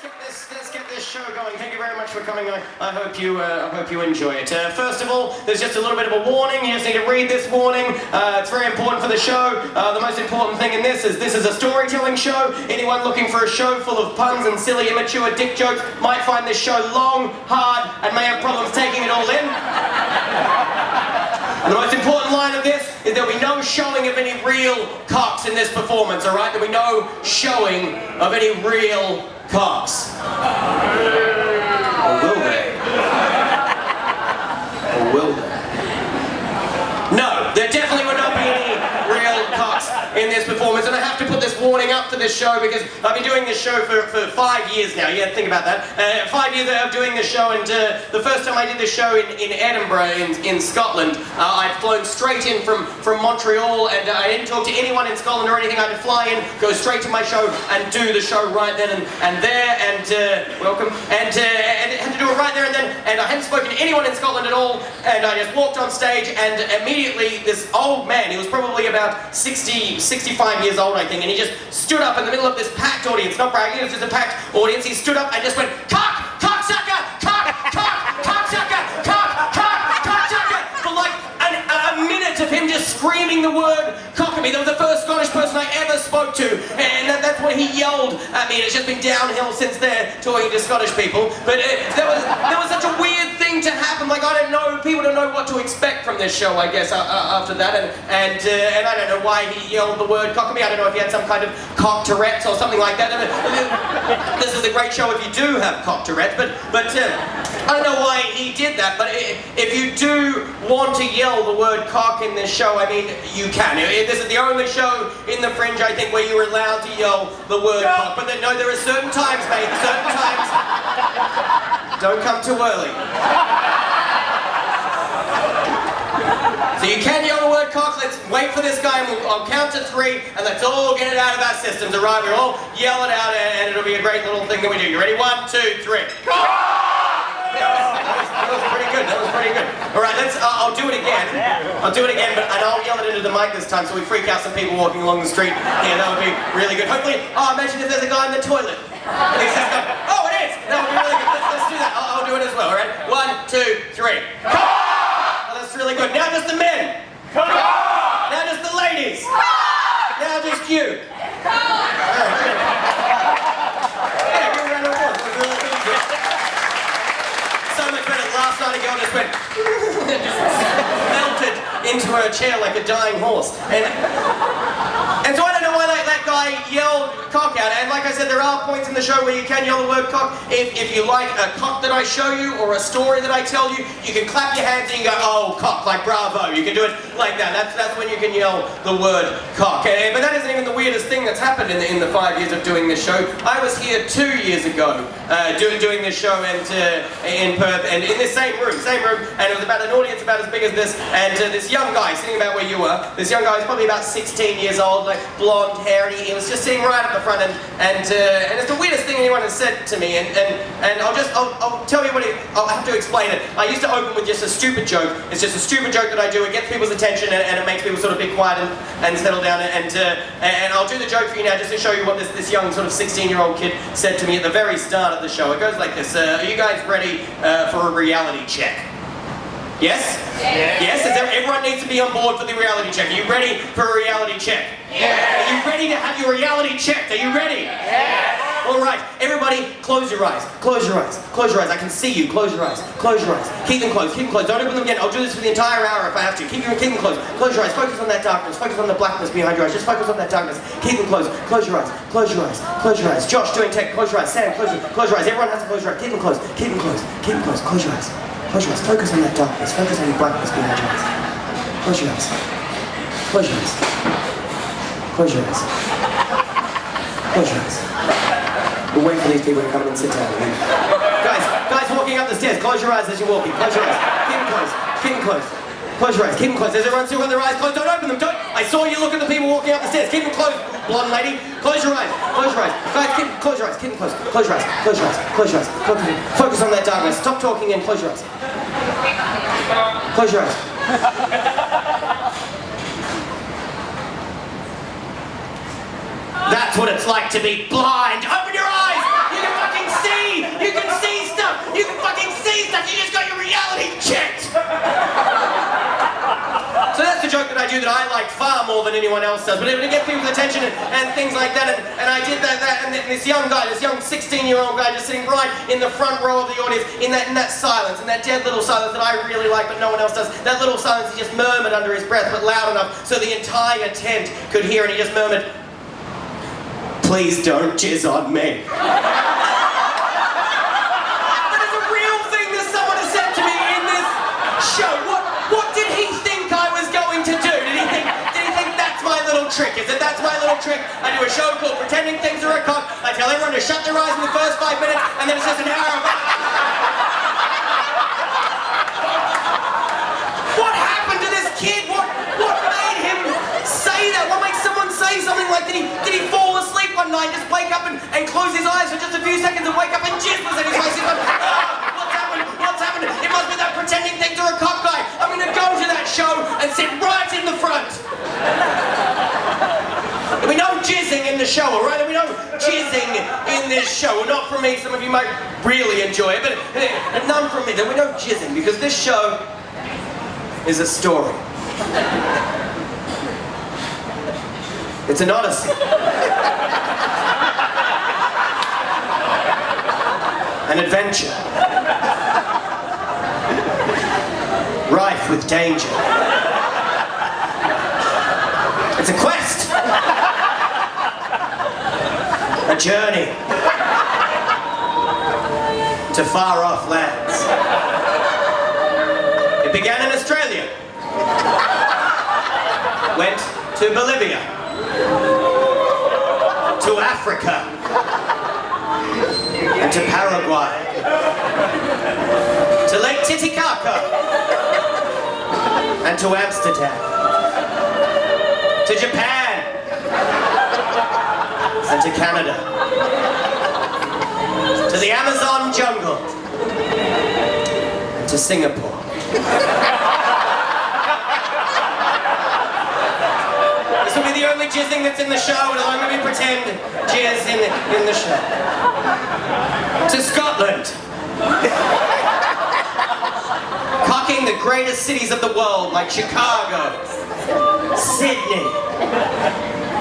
let's get this show going. Thank you very much for coming. I hope you enjoy it. First of all, there's just a little bit of a warning. You just need to read this warning. It's very important for the show. The most important thing in this is a storytelling show. Anyone looking for a show full of puns and silly, immature dick jokes might find this show long, hard, and may have problems taking it all in. And the most important line of this is there'll be no showing of any real cocks in this performance, alright? There'll be no showing of any real cocks. Or will they? Or will they? No, there definitely would not be any real cocks in this performance, and I have to put this warning up for this show because I've been doing this show for 5 years now. Yeah, think about that. 5 years of doing this show, and the first time I did this show in Edinburgh, in Scotland, I'd flown straight in from Montreal, and I didn't talk to anyone in Scotland or anything. I had to fly in, go straight to my show, and do the show right then and there, and welcome, and had to do it right there and then, and I hadn't spoken to anyone in Scotland at all, and I just walked on stage, and immediately this old man, he was probably about 65 years old, I think, and he just stood up in the middle of this packed audience, not bragging, it was just a packed audience. He stood up and just went, cock, cocksucker, cock, cock, cocksucker, cock, cock, cocksucker, for like a minute of him just screaming the word cock at me. That was the first Scottish person I ever spoke to, and that's what he yelled at me. It's just been downhill since there, talking to Scottish people, but there was such a weird thing to happen. Like, I don't know, people don't know what to expect from this show, I guess, after that, and I don't know why he yelled the word cock at me. I don't know if he had some kind of cock Tourette's or something like that. This is a great show if you do have cock Tourette's, but I don't know why he did that, but if you do want to yell the word cock in this show, I mean, you can. This is the only show in the Fringe, I think, where you're allowed to yell the word cock, but no, there are certain times, mate, certain times. Don't come too early. So you can yell the word cock. Let's wait for this guy, and I'll count to 3, and let's all get it out of our systems, alright? We'll all yell it out, and it'll be a great little thing that we do. You ready? 1, 2, 3. Cock! That was pretty good. That was pretty good. Alright, I'll do it again. I'll do it again, and I'll yell it into the mic this time so we freak out some people walking along the street. Yeah, that would be really good. Hopefully, imagine if there's a guy in the toilet. And he's just going, oh, it is! That would be really good. Let's do that. I'll do it as well, alright? 1, 2, 3. Oh, that's really good. Now just the men. Now just the ladies. Now just you. Alright, good. Yeah, give a round of applause. That was really good. So much better. Last night a girl just went melted into her chair like a dying horse. And so I don't know why that guy yelled cock out. And like I said, there are points in the show where you can yell the word cock. If you like a cock that I show you or a story that I tell you, you can clap your hands and you go, oh, cock, like bravo. You can do it like that. That's when you can yell the word cock. But that isn't even the weirdest thing that's happened in the 5 years of doing this show. I was here 2 years ago doing this show in Perth, and in this same room, and it was about an audience about as big as this, and this young guy sitting about where you were, this young guy was probably about 16 years old, like blonde hair, and he was just sitting right at the front, and it's the weirdest thing anyone has said to me, and I'll tell you I'll have to explain it. I used to open with just a stupid joke. It's just a stupid joke that I do. It gets people's attention, and it makes people sort of be quiet and settle down, and I'll do the joke for you now just to show you what this young sort of 16-year-old kid said to me at the very start of the show. It goes like this. Are you guys ready for a reality check? Yes? Yes? Everyone needs to be on board for the reality check. Are you ready for a reality check? Yes. Are you ready to have your reality checked? Are you ready? Yes. Alright, everybody, close your eyes. Close your eyes. Close your eyes. I can see you. Close your eyes. Close your eyes. Keep them closed. Keep them closed. Don't open them again. I'll do this for the entire hour if I have to. Keep them closed. Close your eyes. Focus on that darkness. Focus on the blackness behind your eyes. Just focus on that darkness. Keep them closed. Close your eyes. Close your eyes. Close your eyes. Josh, doing tech. Close your eyes. Sam, close your eyes. Everyone has to close your eyes. Keep them closed. Keep them closed. Keep them closed. Close your eyes. Close your eyes. Focus on that darkness. Focus on the blackness behind your eyes. Close your eyes. Close your eyes. Close your eyes. Close your eyes. We'll wait for these people to come in and sit down. Guys walking up the stairs, close your eyes as you're walking. Close your eyes. Keep them closed. Keep them closed. Close your eyes. Keep them closed. Does everyone still got their eyes closed? Don't open them. Don't. I saw you look at the people walking up the stairs. Keep them closed, blonde lady. Close your eyes. Close your eyes. Guys, close your eyes. Keep them closed. Close your eyes. Close your eyes. Close your eyes. Focus on that darkness. Stop talking and close your eyes. Close your eyes. That's what it's like to be blind. Open your eyes! You can fucking like you just got your reality checked. So that's the joke that I do that I like far more than anyone else does. But to get people's attention and things like that, and I did that, and this young guy, this young 16-year-old guy just sitting right in the front row of the audience, in that silence, in that dead little silence that I really like but no one else does. That little silence, he just murmured under his breath, but loud enough so the entire tent could hear, and he just murmured, "Please don't jizz on me." That is a real thing that someone has said to me in this show. What did he think I was going to do? Did he think that's my little trick? Is it that's my little trick? I do a show called Pretending Things Are a Cock. I tell everyone to shut their eyes in the first 5 minutes, and then it's just an hour of... What happened to this kid? What made him say that? What makes someone say something like, did he fall asleep one night, just wake up and close his eyes for just a few seconds and wake up and jizz was in his face? He's like, what's happened? It must be that Pretending Things Are a Cock guy. I'm going to go to that show and sit right in the front. There'll be no jizzing in the show, alright? There'll be no jizzing in this show. Well, not from me, some of you might really enjoy it, but none from me. There'll be no jizzing because this show is a story. It's an odyssey. An adventure. Rife with danger. It's a quest. A journey. To far off lands. It began in Australia. Went to Bolivia. To Africa. And to Paraguay. To Lake Titicaca. And to Amsterdam. To Japan. And to Canada. To the Amazon jungle. And to Singapore. This will be the only jizzing that's in the show, and I'm going to pretend jizz in the show. To Scotland. Cocking the greatest cities of the world like Chicago, Sydney,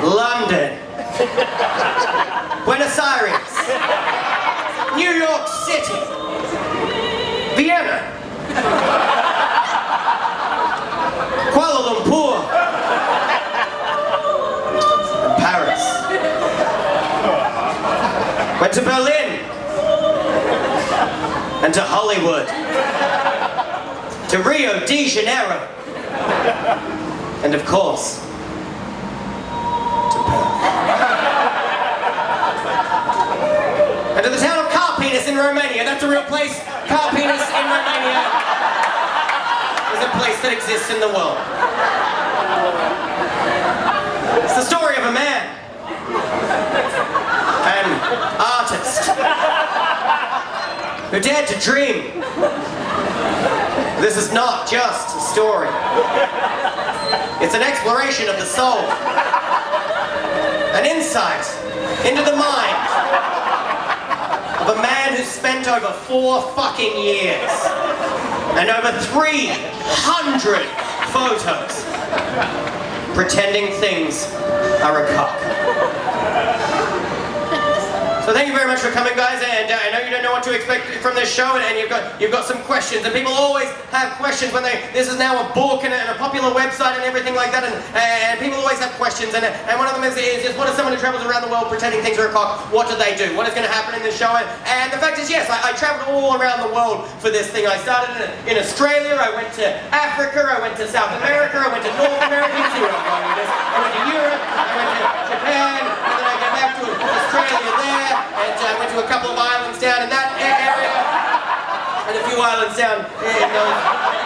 London, Buenos Aires, New York City, Vienna, Kuala Lumpur, and Paris. Went to Berlin, and to Hollywood, to Rio de Janeiro, and of course, to Perth. And to the town of Carpenis in Romania. That's a real place. Carpenis in Romania is a place that exists in the world. It's the story of a man, an artist, who dared to dream. This is not just a story. It's an exploration of the soul. An insight into the mind of a man who spent over 4 fucking years and over 300 photos pretending things are a cock. So thank you very much for coming, guys, and I know you don't know what to expect from this show, and you've got some questions, and people always have questions when this is now a book and a popular website and everything like that, and people always have questions, and one of them is just, what if someone who travels around the world pretending things are a cock, what do they do? What is going to happen in this show? And the fact is, yes, I traveled all around the world for this thing. I started in Australia, I went to Africa, I went to South America, I went to North America, you see where I'm going with this. I went to Europe, I went to Japan, and then I came back to Australia there, and I went to a couple of islands down in that area, and a few islands down in those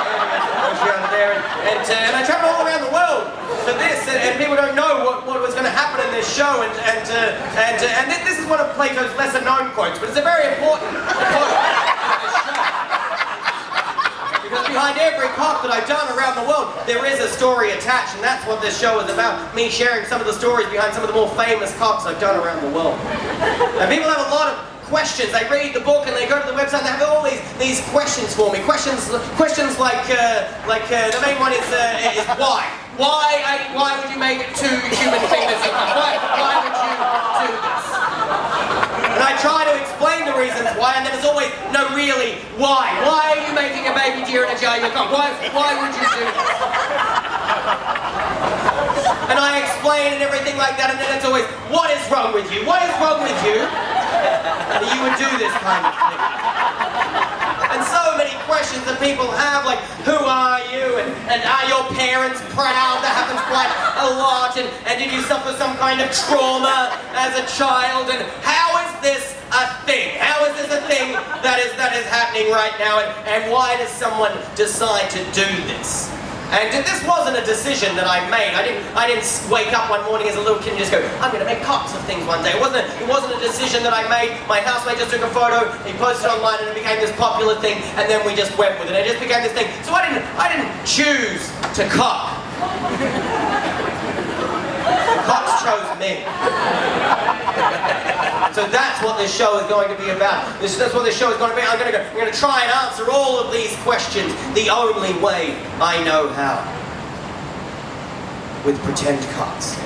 areas down there, and I traveled all around the world for this, and people don't know what was going to happen in this show, and this is one of Plato's lesser known quotes, but it's a very important quote in this show. Because behind every cock that I've done around the world, there is a story attached, and that's what this show is about. Me sharing some of the stories behind some of the more famous cocks I've done around the world. And people have a lot of questions. They read the book and they go to the website and they have all these questions for me. Questions like the main one is why? Why would you make two human fingers? Why would you do this? And I try to explain the reasons why, and then it's always, no, really, why? Why are you making a baby deer in a jar? Why would you do this? And I explain and everything like that, and then it's always, what is wrong with you? What is wrong with you? That you would do this kind of thing. And so many questions that people have, like, who are you? And are your parents proud? That happens quite a lot. And did you suffer some kind of trauma as a child? And how is this a thing? How is this a thing that is happening right now? And why does someone decide to do this? And this wasn't a decision that I made. I didn't wake up one morning as a little kid and just go, I'm going to make cocks of things one day. It wasn't a decision that I made. My housemate just took a photo, he posted it online, and it became this popular thing, and then we just went with it. It just became this thing. So I didn't choose to cock. Cocks chose me. So that's what this show is going to be about. That's what this show is going to be. I'm going to try and answer all of these questions the only way I know how. With pretend cocks.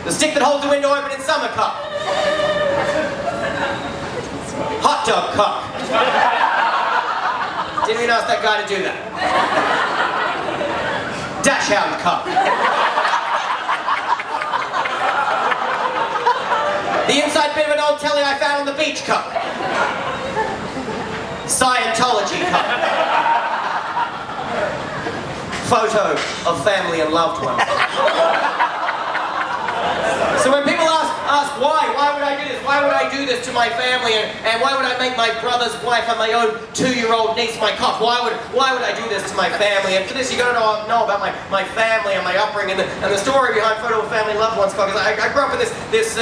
The stick that holds the window open in summer cock. Hot dog cock. Didn't even ask that guy to do that. Dash hound cock. The inside bit of an old telly I found on the beach cup. Scientology cup. Photo of family and loved ones. So when people ask why would I do this? Why would I do this to my family? And why would I make my brother's wife and my own 2-year-old niece my cock? Why would I do this to my family? And for this, you got to know about my family and my upbringing and the story behind Photo of Family Loved Ones cock. I grew up in this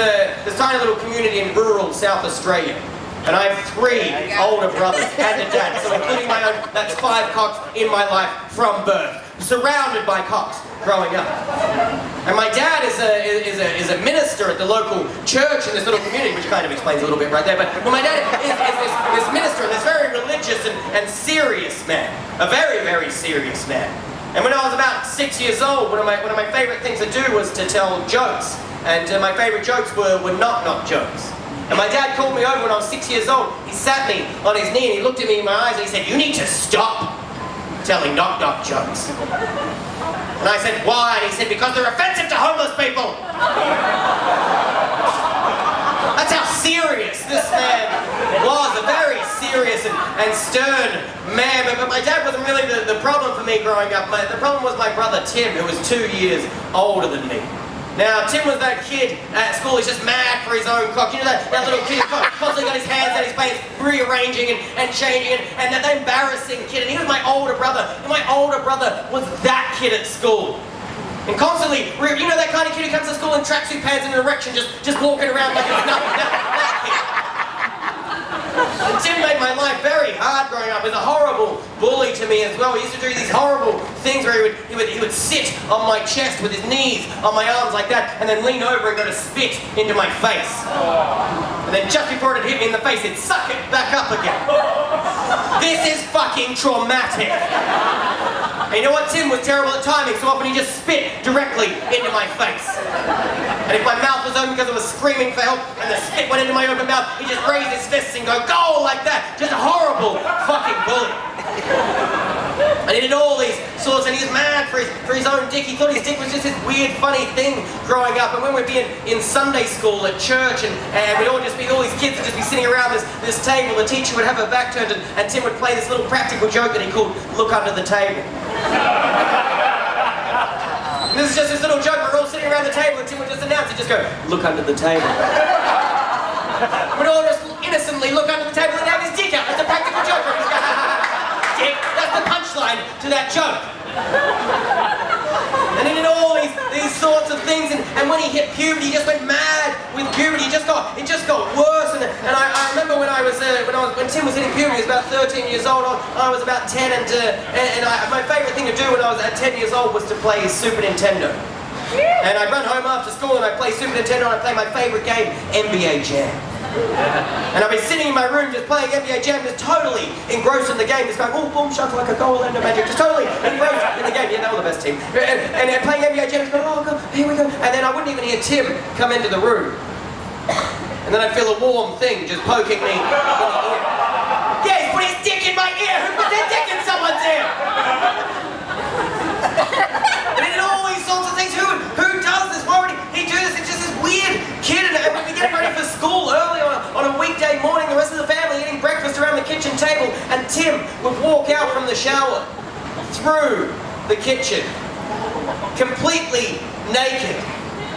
tiny little community in rural South Australia. And I have 3 older brothers and a dad, so including my own, that's 5 cocks in my life from birth. Surrounded by cocks growing up. And my dad is a minister at the local church in this little community, which kind of explains a little bit right there. But my dad is this minister, and this very religious and serious man. A very, very serious man. And when I was about 6 years old, one of my favorite things to do was to tell jokes. And my favorite jokes were knock-knock jokes. And my dad called me over when I was 6 years old. He sat me on his knee and he looked at me in my eyes and he said, "You need to stop telling knock-knock jokes." And I said, "Why?" And he said, "Because they're offensive to homeless people." That's how serious this man was, a very serious and stern man. But my dad wasn't really the problem for me growing up. The problem was my brother Tim, who was 2 years older than me. Now, Tim was that kid at school, he's just mad for his own cock. You know that little kid who constantly got his hands out his face, rearranging and changing, and that embarrassing kid. And he was my older brother. And my older brother was that kid at school. And constantly, you know that kind of kid who comes to school in tracksuit pants and an erection, just walking around like it's nothing. That kid. And Tim made my life very hard growing up. He was a horrible bully to me as well. He used to do these horrible things where he would sit on my chest with his knees on my arms like that, and then lean over and go to spit into my face. And then just before it had hit me in the face, he'd suck it back up again. This is fucking traumatic. And you know what? Tim was terrible at timing, so often he just spit directly into my face. And if my mouth was open because I was screaming for help and the spit went into my open mouth, he just raised his fists and go, "Go!" like that. Just a horrible fucking bully. And he did all these sorts, and he was mad for his own dick. He thought his dick was just this weird, funny thing growing up. And when we'd be in Sunday school at church, and we'd all these kids would just be sitting around this table, the teacher would have her back turned, and Tim would play this little practical joke that he called "Look Under the Table." And this is just this little joke. We're all sitting around the table, and Tim would just announce it, just go, "Look under the table." We'd all just innocently look under the table and have his dick out. That's a practical joke. We'd just go, "Dick." That's the punchline to that joke. And he did all these sorts of things, and when he hit puberty, he just went mad with puberty. It just got worse. And I remember when Tim was hitting puberty, he was about 13 years old. I was about 10, and my favourite thing to do when I was at 10 years old was to play Super Nintendo. And I'd run home after school and I'd play Super Nintendo and I'd play my favorite game, NBA Jam. And I'd be sitting in my room just playing NBA Jam, just totally engrossed in the game, just going, oh, boom, shot like a goal and a magic, just totally engrossed in the game. Yeah, they were the best team. And playing NBA Jam, just going, oh, God, here we go. And then I wouldn't even hear Tim come into the room. And then I'd feel a warm thing just poking me in the ear. Yeah, he's put his dick in my ear! Who put their dick in someone's ear? And he did all these sorts of things. Who does this? Why would he do this? It's just this weird kid, and we'd be getting ready for school early on a weekday morning, the rest of the family eating breakfast around the kitchen table, and Tim would walk out from the shower, through the kitchen, completely naked,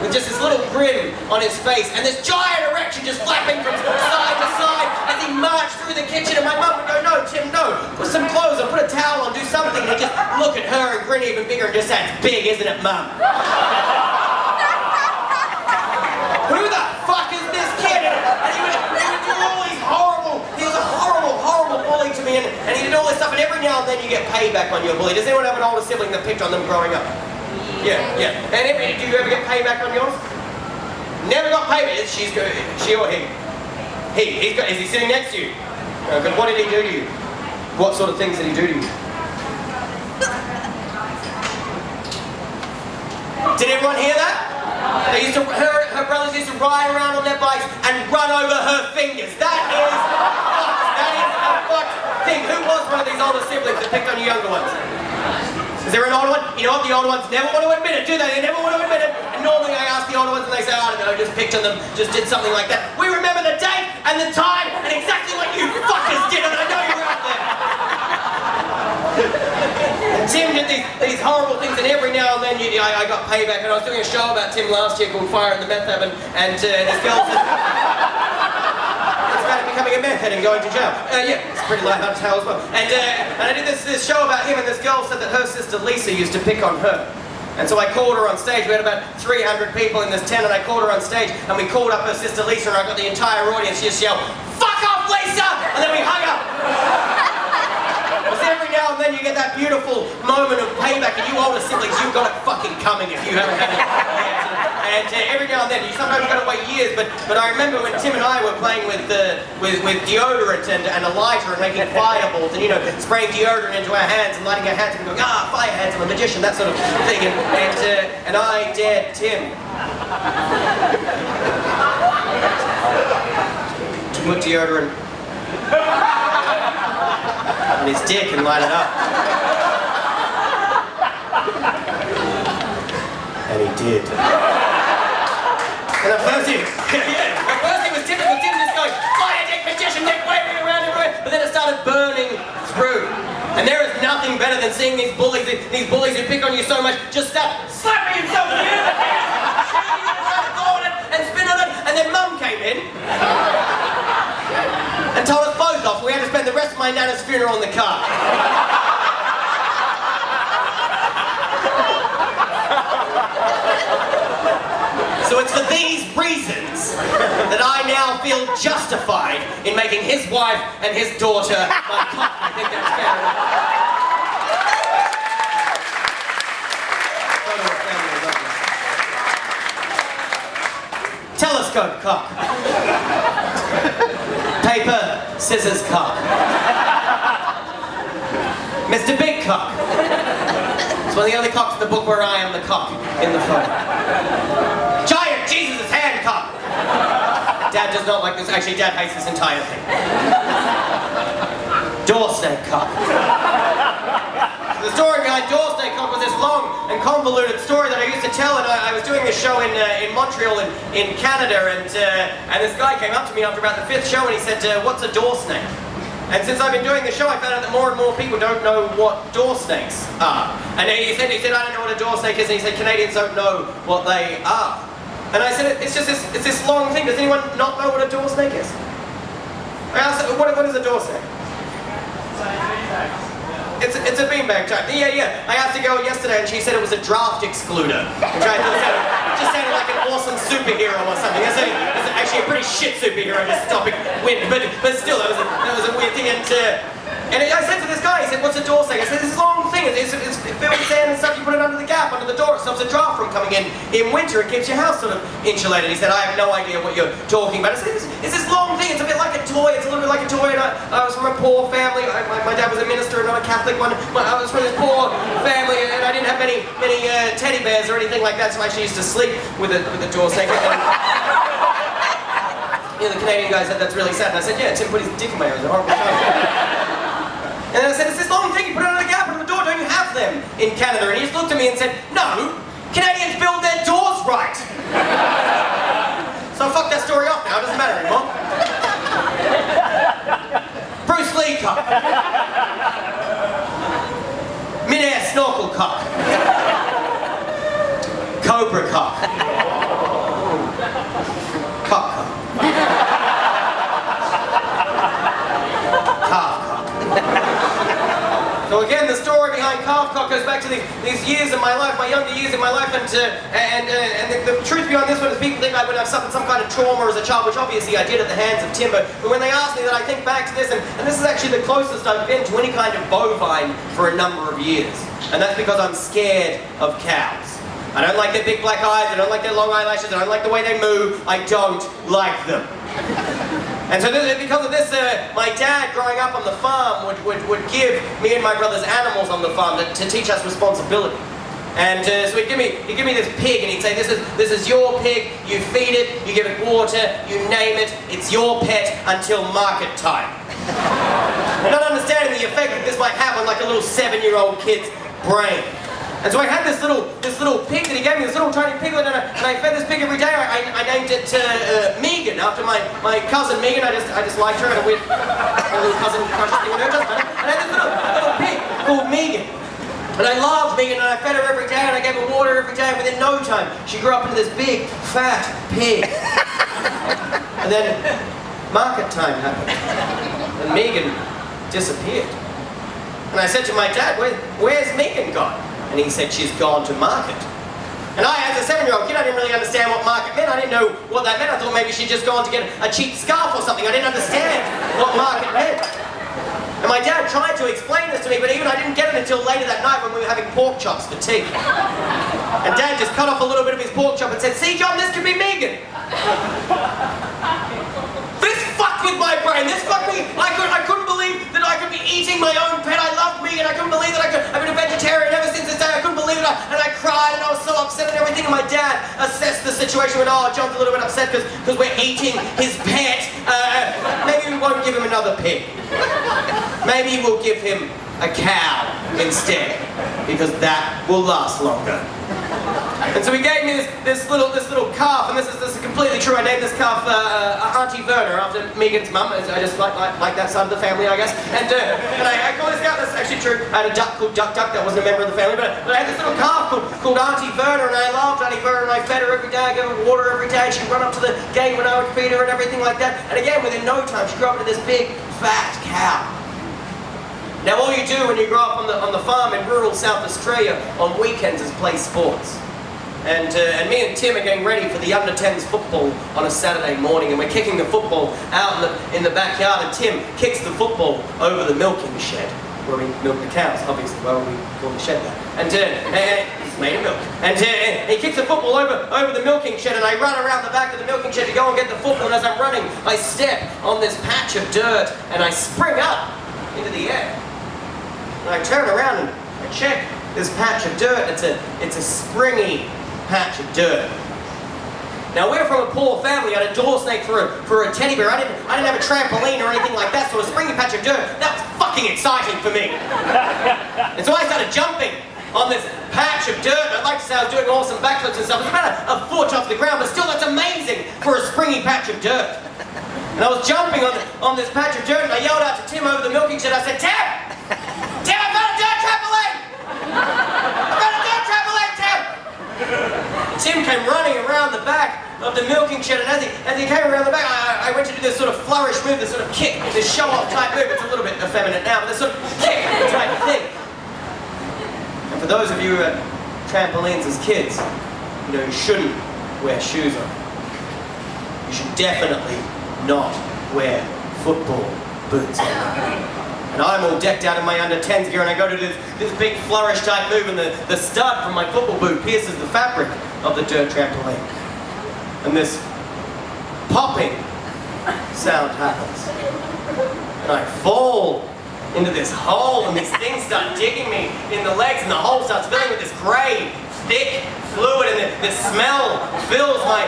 with just this little grin on his face, and this giant erection just flapping from side to side as he marched through the kitchen, and my mum would go, no, Tim, no, put some clothes on, put a towel on, do something, and he'd just look at her and grin even bigger and just say, it's big, isn't it, Mum? Who the fuck is this kid? And he would do all these he was a horrible bully to me, and he did all this stuff, and every now and then you get payback on your bully. Does anyone have an older sibling that picked on them growing up? Yeah. And do you ever get payback on yours? Never got payback. She or he? Is he sitting next to you? But what did he do to you? What sort of things did he do to you? Did everyone hear that? Her brothers used to ride around on their bikes and run over her fingers. That is a fucked thing. Who was one of these older siblings that picked on your younger ones? Is there an older one? You know what, the older ones never want to admit it, do they? They never want to admit it. And normally I ask the older ones and they say, I don't know, just picked on them, just did something like that. We remember the date and the time and exactly what you fuckers did, and I know you were out there. And Tim did these horrible things, and every now and then I got payback, and I was doing a show about Tim last year called Fire in the Meth Oven, and this girl said, it's about becoming a meth head and going to jail. Yeah, it's a pretty light-hearted tale as well. And I did this show about him, and this girl said that her sister Lisa used to pick on her. And so I called her on stage. We had about 300 people in this tent, and I called her on stage, and we called up her sister Lisa, and I got the entire audience just yelled, "Fuck off, Lisa!" And then we hung up. Because every now and then you get that beautiful moment of payback, and you older siblings, you've got it fucking coming if you haven't had it. And every now and then, you sometimes got to wait years, but I remember when Tim and I were playing with deodorant and a lighter and making fireballs and, spraying deodorant into our hands and lighting our hands and going, fire hands, I'm a magician, that sort of thing. And I dared Tim to put deodorant on his dick and light it up. And he did. And at first it was typical Tim just going, fire dick, magician dick, waving around everywhere, but then it started burning through. And there is nothing better than seeing these bullies who pick on you so much, just start slapping himself in the air, and spin on it, and then Mum came in and told us both off. We had to spend the rest of my nana's funeral in the car. So it's for these reasons that I now feel justified in making his wife and his daughter my cock. I think that's fair enough. Telescope cock. Paper, scissors cock. Mr. Big Cock. It's one of the only cocks in the book where I am the cock in the photo. Giant Jesus' hand cock. Dad does not like this. Actually, Dad hates this entire thing. Door snake cock. The story behind door snake cock was this long and convoluted story that I used to tell, and I was doing this show in Montreal in Canada, and this guy came up to me after about the 5th show and he said, what's a door snake? And since I've been doing the show, I found out that more and more people don't know what door snakes are. And he said, I don't know what a door snake is, and he said, Canadians don't know what they are. And I said, it's this long thing. Does anyone not know what a door snake is? I asked, what is a door snake? It's a beanbag type. Yeah. I asked a girl yesterday and she said it was a draft excluder. Which I thought just sounded like an awesome superhero or something. It's actually a pretty very shit superhero just stopping wind, but still, that was a weird thing. And I said to this guy, he said, what's the door saying? I said, this long thing, it's filled with sand and stuff, you put it under the gap, under the door, it stops a draft from coming in winter, it keeps your house sort of insulated. He said, I have no idea what you're talking about. I said, it's this long thing, it's a bit like a toy, it's a little bit like a toy, and I was from a poor family, my dad was a minister, not a Catholic one, I was from this poor family, and I didn't have many teddy bears or anything like that, so I actually used to sleep with the door snake. You know, the Canadian guy said, that's really sad, and I said, yeah, Tim put his dick in my ear, it was a horrible time. And then I said, it's this long thing, you put it under the gap under the door, don't you have them in Canada? And he just looked at me and said, no, Canadians build their doors right. So fuck that story off now, it doesn't matter anymore. Bruce Lee cock. Mid-air snorkel cock. Cobra cock. Cock cock. Calf cock. So again, the story behind calf cock goes back to these years of my life, my younger years of my life, and the truth behind this one is people think I would have suffered some kind of trauma as a child, which obviously I did at the hands of timber. But when they ask me that, I think back to this, and this is actually the closest I've been to any kind of bovine for a number of years. And that's because I'm scared of cows. I don't like their big black eyes, I don't like their long eyelashes, I don't like the way they move, I don't like them. And so because of this, my dad, growing up on the farm, would give me and my brothers animals on the farm to teach us responsibility. And so he'd give me this pig, and he'd say, this is your pig, you feed it, you give it water, you name it, it's your pet until market time. And not understanding the effect that this might have on like a little 7-year-old kid's brain. And so I had this little pig that he gave me, this little tiny piglet, and I fed this pig every day. I named it Megan, after my cousin Megan. I just liked her, and a weird little cousin crush thing on her. And I had this little pig called Megan. And I loved Megan, and I fed her every day, and I gave her water every day, and within no time, she grew up into this big, fat pig. And then market time happened, and Megan disappeared. And I said to my dad, where's Megan gone? And he said, she's gone to market. And I, as a 7-year-old kid, I didn't really understand what market meant. I didn't know what that meant. I thought maybe she'd just gone to get a cheap scarf or something. I didn't understand what market meant. And my dad tried to explain this to me, but even I didn't get it until later that night when we were having pork chops for tea. And Dad just cut off a little bit of his pork chop and said, see, John, this could be Megan. This fucked with my brain. This fucked me. I couldn't believe that I could be eating my own pet. I loved Megan. I couldn't believe that I've been a vegetarian ever since this day. I couldn't believe it. And I cried and I was so upset and everything. And my dad assessed the situation and went, oh, John's a little bit upset because we're eating his pet. Maybe we won't give him another pig. Maybe we'll give him a cow instead, because that will last longer. And so he gave me this little calf, and this is completely true. I named this calf Auntie Verna, after Megan's mum. I just like that side of the family, I guess. And I call this calf, that's actually true. I had a duck called Duck Duck, that wasn't a member of the family, but I had this little calf called Auntie Verna, and I loved Auntie Verna, and I fed her every day, I gave her water every day, she'd run up to the gate when I would feed her and everything like that. And again, within no time, she grew up into this big, fat cow. Now all you do when you grow up on the farm in rural South Australia on weekends is play sports. And me and Tim are getting ready for the under-10s football on a Saturday morning, and we're kicking the football out in the backyard, and Tim kicks the football over the milking shed, where we milk the cows, obviously, why would we call the shed that? And it's made of milk. And he kicks the football over the milking shed, and I run around the back of the milking shed to go and get the football, and as I'm running, I step on this patch of dirt, and I spring up into the air. And I turn around and I check this patch of dirt. It's a springy patch of dirt. Now we're from a poor family. I had a door snake for a teddy bear. I didn't have a trampoline or anything like that, so a springy patch of dirt, that was fucking exciting for me. And so I started jumping on this patch of dirt. I'd like to say I was doing awesome backflips and stuff. It was about a foot off the ground, but still that's amazing for a springy patch of dirt. And I was jumping on this patch of dirt, and I yelled out to Tim over the milking shed. I said, Tim, I found a dirt trampoline! I found a dirt trampoline, Tim! Tim came running around the back of the milking shed, and as he came around the back, I went to do this sort of flourish move, this sort of kick, this show-off type move. It's a little bit effeminate now, but this sort of kick type thing. And for those of you who had trampolines as kids, you know you shouldn't wear shoes on. you should definitely not wear football boots. And I'm all decked out in my under-10s gear, and I go to this big flourish type move, and the stud from my football boot pierces the fabric of the dirt trampoline. And this popping sound happens. And I fall into this hole, and these things start digging me in the legs, and the hole starts filling with this grey, thick fluid, and the smell fills my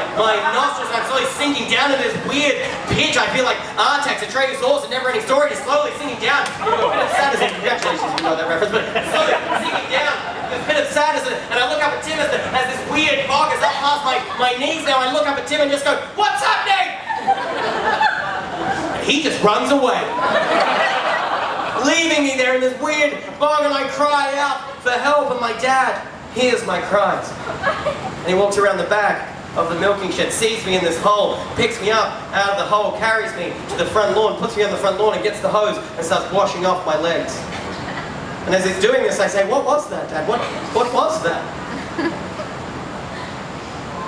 nostrils, and I'm slowly sinking down into this weird pitch. I feel like Artax, Atreus' horse, and never-ending story, just slowly sinking down into a pit of sadness. Congratulations if you know that reference, but slowly sinking down into a pit of sadness, and I look up at Tim as this weird fog is up past my knees now. I look up at Tim and just go, "What's happening?" And he just runs away, leaving me there in this weird fog, and I cry out for help, and my dad hears my cries. And he walks around the back of the milking shed, sees me in this hole, picks me up out of the hole, carries me to the front lawn, puts me on the front lawn, and gets the hose and starts washing off my legs. And as he's doing this, I say, "What was that, Dad? What was that?"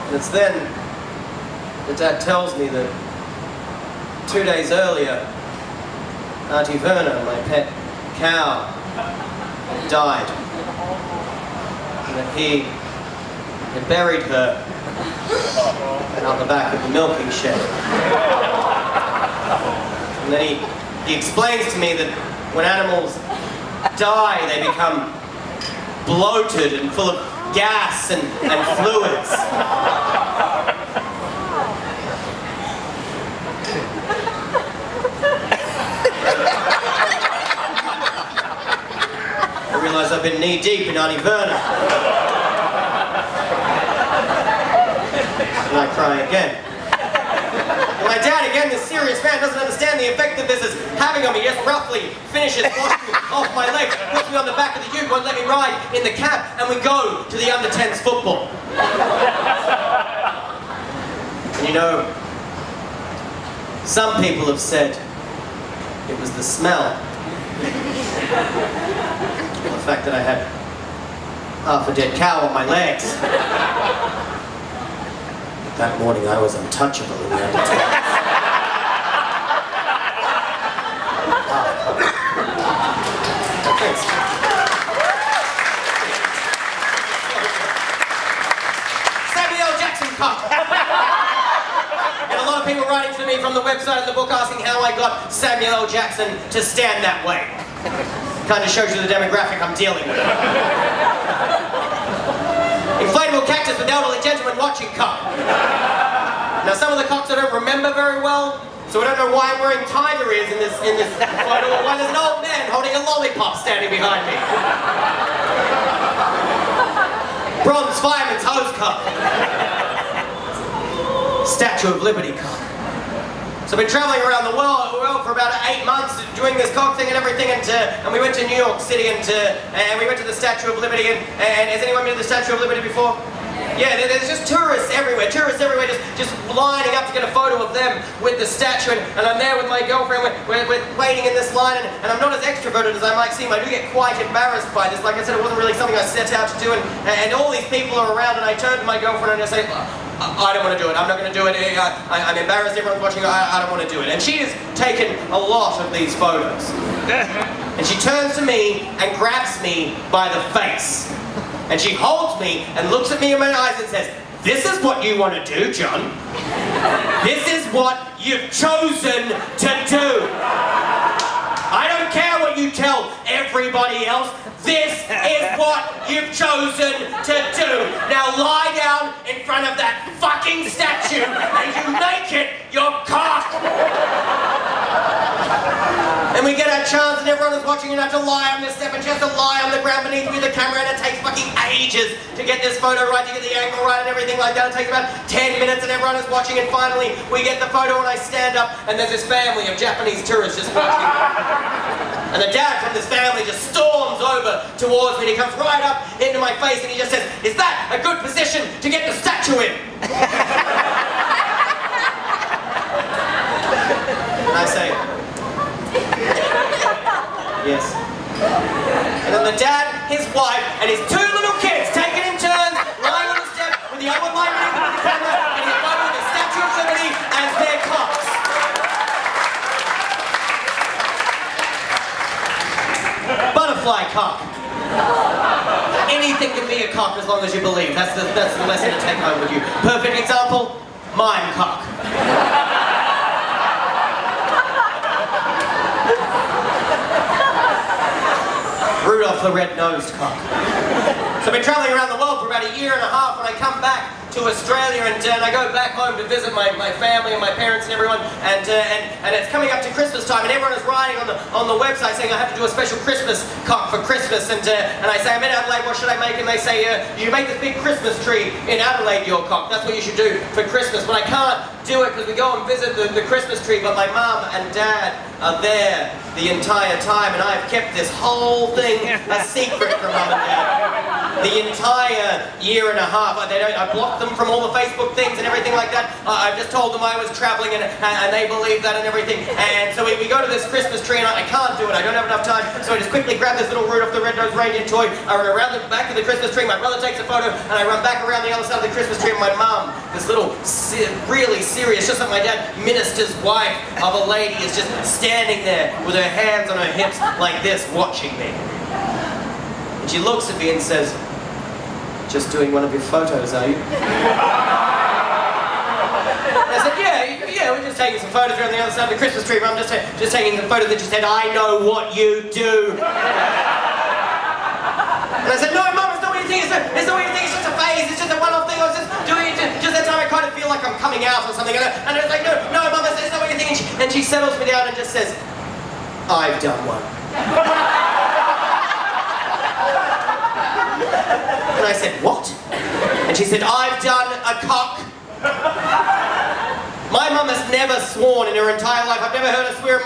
And it's then that Dad tells me that 2 days earlier, Auntie Verna, my pet cow, died. And that he had buried her out the back of the milking shed. And then he explains to me that when animals die, they become bloated and full of gas and fluids. I realise I've been knee-deep in Auntie Verna. And I cry again. And my dad, again, this serious man, doesn't understand the effect that this is having on me. Just roughly finishes washing off my legs, puts me on the back of the ute, won't let me ride in the cab, and we go to the under-10s football. And you know, some people have said it was the smell. The fact that I had half a dead cow on my legs. That morning I was untouchable in the under-10s. Thanks. Samuel Jackson Cup. And a lot of people writing to me from the website of the book asking how I got Samuel L. Jackson to stand that way. Kind of shows you the demographic I'm dealing with. Inflatable cactus with elderly gentleman watching cock. Now some of the cocks I don't remember very well, so I don't know why I'm wearing tiger ears in this photo, or why there's an old man holding a lollipop standing behind me. Bronze fireman's hose cock. Statue of Liberty cock. So I've been traveling around the world for about 8 months doing this cock thing and everything, and we went to New York City and we went to the Statue of Liberty, and has anyone been to the Statue of Liberty before? Yeah, there's just tourists everywhere just lining up to get a photo of them with the statue, and I'm there with my girlfriend, we're waiting in this line, and I'm not as extroverted as I might seem. I do get quite embarrassed by this. Like I said, it wasn't really something I set out to do, and all these people are around, and I turn to my girlfriend and I say, I don't want to do it, I'm not going to do it, I'm embarrassed, everyone's watching, I don't want to do it. And she has taken a lot of these photos. And she turns to me and grabs me by the face. And she holds me and looks at me in my eyes and says, "This is what you want to do, John. This is what you've chosen to do. I don't care what you tell everybody else. This is what you've chosen to do. Now lie down in front of that fucking statue and you make it your cock." And we get our chance and everyone is watching, and I have to lie on this step, and she has to lie on the ground beneath me with the camera, and it takes fucking ages to get this photo right, to get the angle right and everything like that. It takes about 10 minutes and everyone is watching, and finally we get the photo and I stand up and there's this family of Japanese tourists just watching. And the dad from this family just storms over towards me and he comes right up into my face and he just says, "Is that a good position to get the statue in?" And I say, "Yes." And then the dad, his wife, and his 2 little kids taking in turns, lying on the step with the other one lying beneath the camera, and he's photoing the Statue of Liberty as cock. Anything can be a cock as long as you believe. That's the lesson to take home with you. Perfect example, mime cock. Rudolph the red-nosed cock. So I've been travelling around the world for about a year and a half. When I come back to Australia and I go back home to visit my family and my parents and everyone, and it's coming up to Christmas time, and everyone is writing on the website saying I have to do a special Christmas cock for Christmas, and I say, I'm in Adelaide, what should I make? And they say, you make this big Christmas tree in Adelaide, your cock. That's what you should do for Christmas. But I can't do it because we go and visit the Christmas tree, but my mum and dad are there the entire time, and I've kept this whole thing a secret from mum and dad. The entire year and a half. I blocked them from all the Facebook things and everything like that. I just told them I was traveling, and they believe that and everything. And so we go to this Christmas tree, and I can't do it. I don't have enough time. So I just quickly grab this little Rudolph the Red-Nosed Reindeer toy. I run around the back of the Christmas tree. My brother takes a photo, and I run back around the other side of the Christmas tree. And my mum, this little really serious, just like my dad, minister's wife of a lady, is just standing there with her hands on her hips like this, watching me. And she looks at me and says, "Just doing one of your photos, are you?" I said, yeah, we're just taking some photos around the other side of the Christmas tree, Mum, just taking some photos. And she said, "I know what you do." And I said, "No, Mum, it's not what you think, it's not what you think, it's just a phase, it's just a one-off thing, I was just doing it, just that time I kind of feel like I'm coming out or something." And I was like, no, Mum, it's not what you think. And she settles me down and just says, "I've done one." And I said, "What?" And she said, "I've done a cock." My mum has never sworn in her entire life. I've never heard her swear in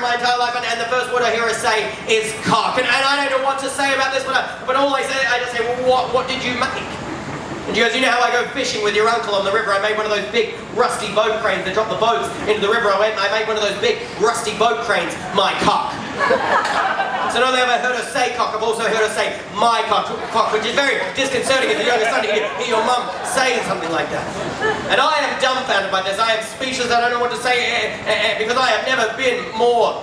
my entire life, and the first word I hear her say is cock. And I don't know what to say about this, but all I just say, "Well, what did you make?" And she goes, "You know how I go fishing with your uncle on the river? I made one of those big rusty boat cranes that drop the boats into the river. I made one of those big rusty boat cranes, my cock." So not only have I heard her say cock, I've also heard her say my cock, which is very disconcerting as a younger son to hear your mum saying something like that. And I am dumbfounded by this. I am speechless. I don't know what to say because I have never been more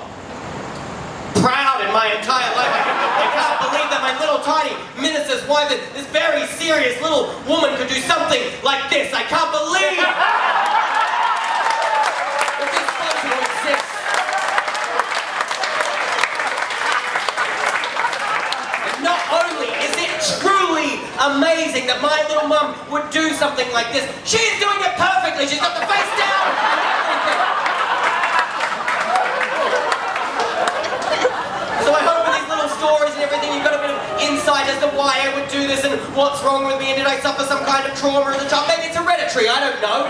proud in my entire life. I can't believe that my little tiny minister's wife, this very serious little woman, could do something like this. I can't believe that this photo exists. Not only is it truly amazing that my little mum would do something like this, she's doing it perfectly. She's got the face down and everything. So I hope with these little stories and everything, you've got a bit of insight as to why I would do this and what's wrong with me, and did I suffer some kind of trauma as a child? Maybe it's hereditary, I don't know.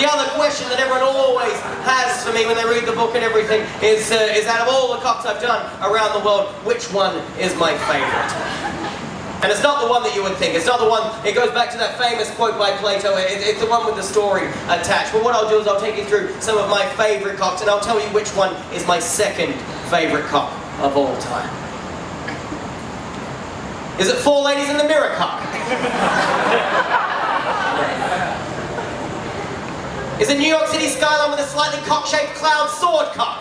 The other question that everyone always has for me when they read the book and everything is out of all the cocks I've done around the world, which one is my favourite? And it's not the one that you would think. It's not the one, it goes back to that famous quote by Plato, it's the one with the story attached. But what I'll do is I'll take you through some of my favourite cocks, and I'll tell you which one is my second favourite cock of all time. Is it Four Ladies in the Mirror cock? Is it New York City skyline with a slightly cock-shaped cloud sword cock?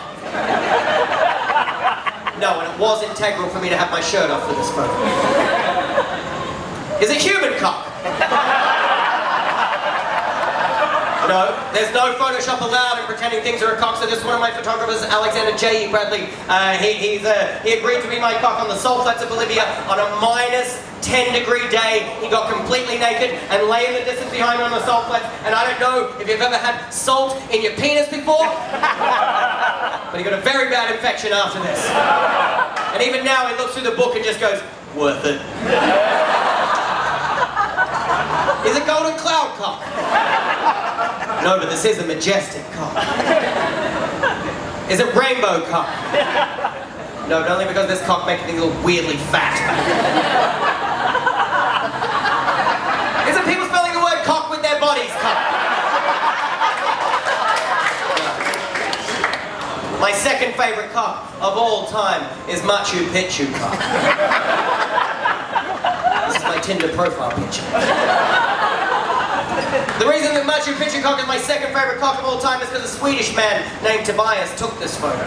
No, and it was integral for me to have my shirt off for this photo. Is it human cock? No, there's no Photoshop allowed in pretending things are a cock, so this is one of my photographers, Alexander J. E. Bradley. He agreed to be my cock on the salt flats of Bolivia on a -10-degree day. He got completely naked and lay in the distance behind me on the salt flats, and I don't know if you've ever had salt in your penis before, but he got a very bad infection after this. And even now he looks through the book and just goes, "Worth it." Is it golden cloud cock? No, but this is a majestic cock. Is it rainbow cock? No, but only because this cock makes things look weirdly fat. Is it people spelling the word cock with their bodies cock? My second favourite cock of all time is Machu Picchu cock. This is my Tinder profile picture. The reason that Machu Picchu cock is my second favourite cock of all time is because a Swedish man named Tobias took this photo.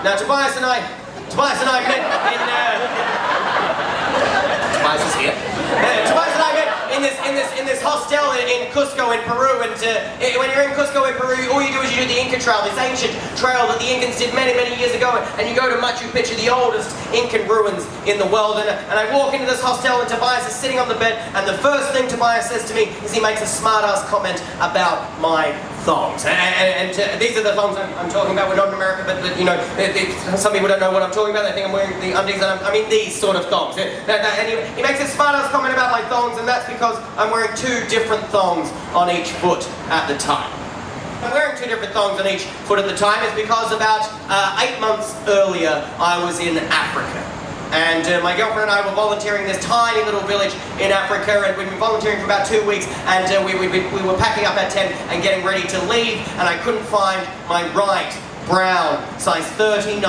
Now Tobias and I Tobias and I met in, Tobias is here. Tobias and I met in this hostel in Cusco in Peru, and when you're in Cusco in Peru, all you do is you do the Inca trail, this ancient trail that the Incans did many, many years ago, and you go to Machu Picchu, the oldest Incan ruins in the world, and I walk into this hostel and Tobias is sitting on the bed, and the first thing Tobias says to me is he makes a smart-ass comment about my thongs. And these are the thongs I'm talking about. We're not in America, but you know, some people don't know what I'm talking about. They think I'm wearing the undies, and I mean these sort of thongs. And he makes a smart-ass comment about my thongs, and that's because I'm wearing two different thongs on each foot at the time. I'm wearing two different thongs on each foot at the time is because about 8 months earlier I was in Africa. And my girlfriend and I were volunteering in this tiny little village in Africa, and we'd been volunteering for about 2 weeks, and we were packing up our tent and getting ready to leave, and I couldn't find my right brown size 39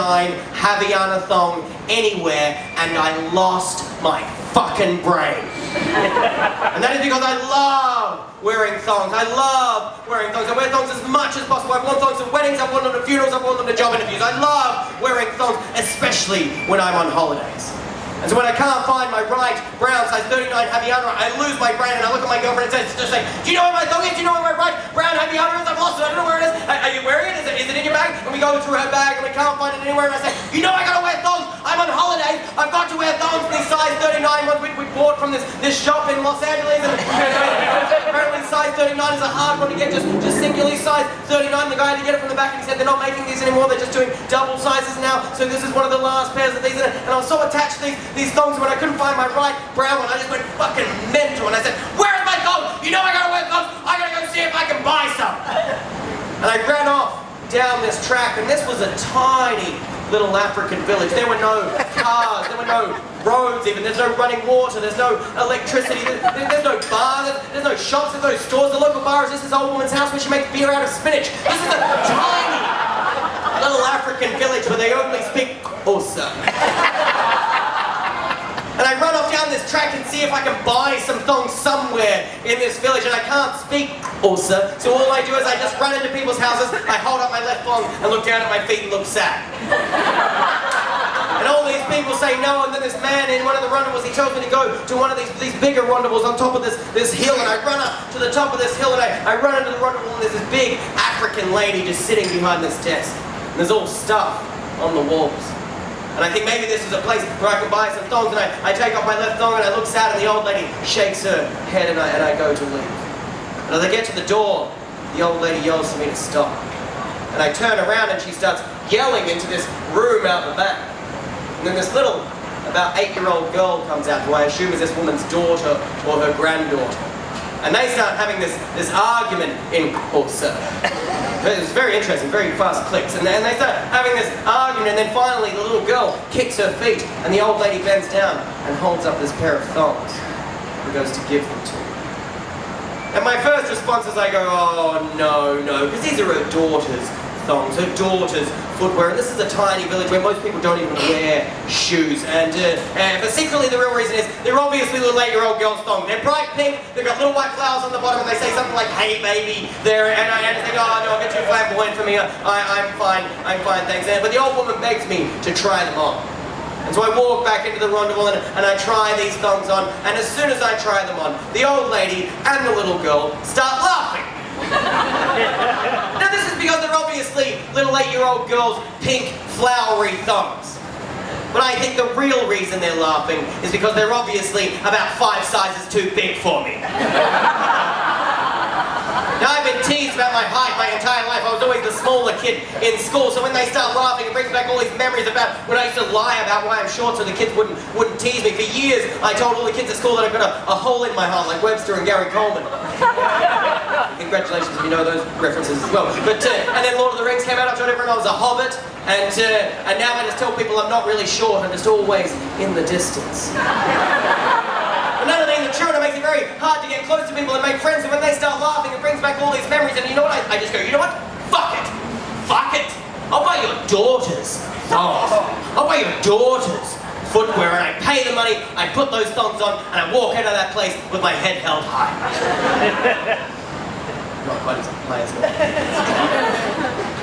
Havaiana thong anywhere, and I lost my fucking brain. And that is because I love wearing thongs. I love wearing thongs. I wear thongs as much as possible. I've worn thongs at weddings, I've worn them at funerals, I've worn them at job interviews. I love wearing thongs, especially when I'm on holidays. And so when I can't find my right brown size 39 Havaiana, I lose my brain, and I look at my girlfriend and just say, do you know where my thong is? Do you know where my right brown Havaiana is? I've lost it. I don't know where it is. Are you wearing it? Is it in your bag? And we go through her bag and we can't find it anywhere, and I say, you know I gotta wear thongs. I'm on holiday. I've got to wear thongs. These size 39 ones we bought from this shop in Los Angeles. And apparently size 39 is a hard one to get, just singularly size 39. The guy had to get it from the back, and he said they're not making these anymore. They're just doing double sizes now. So this is one of the last pairs of these. And I was so attached to these thongs when I couldn't find my right brown one. I just went fucking mental, and I said, where's my thong? You know I gotta wear thongs. I gotta go see if I can buy some. And I ran off down this track, and this was a tiny little African village. There were no cars, there were no roads even, there's no running water, there's no electricity, there's no bar, there's no shops, there's no stores. The local bar is just this old woman's house where she makes beer out of spinach. This is a tiny little African village where they only speak Xhosa. And I run off down this track and see if I can buy some thongs somewhere in this village, and I can't speak Xhosa, so all I do is I just run into people's houses, I hold up my left thong and look down at my feet and look sad. And all these people say no, and then this man in one of the rondavels, he tells me to go to one of these bigger rondavels on top of this hill, and I run up to the top of this hill, and I run into the rondavels, and there's this big African lady just sitting behind this desk, and there's all stuff on the walls. And I think maybe this is a place where I can buy some thongs, and I take off my left thong and I look sad, and the old lady shakes her head, and I go to leave. And as I get to the door, the old lady yells for me to stop. And I turn around and she starts yelling into this room out the back. And then this little, about 8-year-old girl comes out, who I assume is this woman's daughter or her granddaughter. And they start having this argument in Xhosa. It's very interesting, very fast clicks. And they start having this argument, and then finally the little girl kicks her feet, and the old lady bends down and holds up this pair of thongs and goes to give them to me. And my first response is I go, oh no, because these are her daughter's thongs, her daughter's footwear, and this is a tiny village where most people don't even wear shoes, but secretly the real reason is they're obviously little 8-year-old girls' thongs. They're bright pink, they've got little white flowers on the bottom, and they say something like, hey baby, there, and I just think, oh no, a bit too flamboyant for me, I'm fine, thanks. But the old woman begs me to try them on. And so I walk back into the rendezvous and I try these thongs on, and as soon as I try them on, the old lady and the little girl start laughing. Now this is because they're obviously little 8-year-old girls' pink, flowery thongs. But I think the real reason they're laughing is because they're obviously about 5 sizes too big for me. Now I've been teased about my height my entire life. I was always the smaller kid in school, so when they start laughing, it brings back all these memories about when I used to lie about why I'm short so the kids wouldn't tease me. For years, I told all the kids at school that I've got a hole in my heart like Webster and Gary Coleman. Congratulations if you know those references as well. But and then Lord of the Rings came out, I told everyone I was a hobbit, and now I just tell people I'm not really short, I'm just always in the distance. None of these are true, and it makes it very hard to get close to people and make friends, and when they start laughing, it brings back all these memories, and you know what, I just go, you know what, fuck it, I'll buy your daughter's thongs, I'll buy your daughter's footwear, and I pay the money, I put those thongs on, and I walk out of that place with my head held high. Not quite as high as that.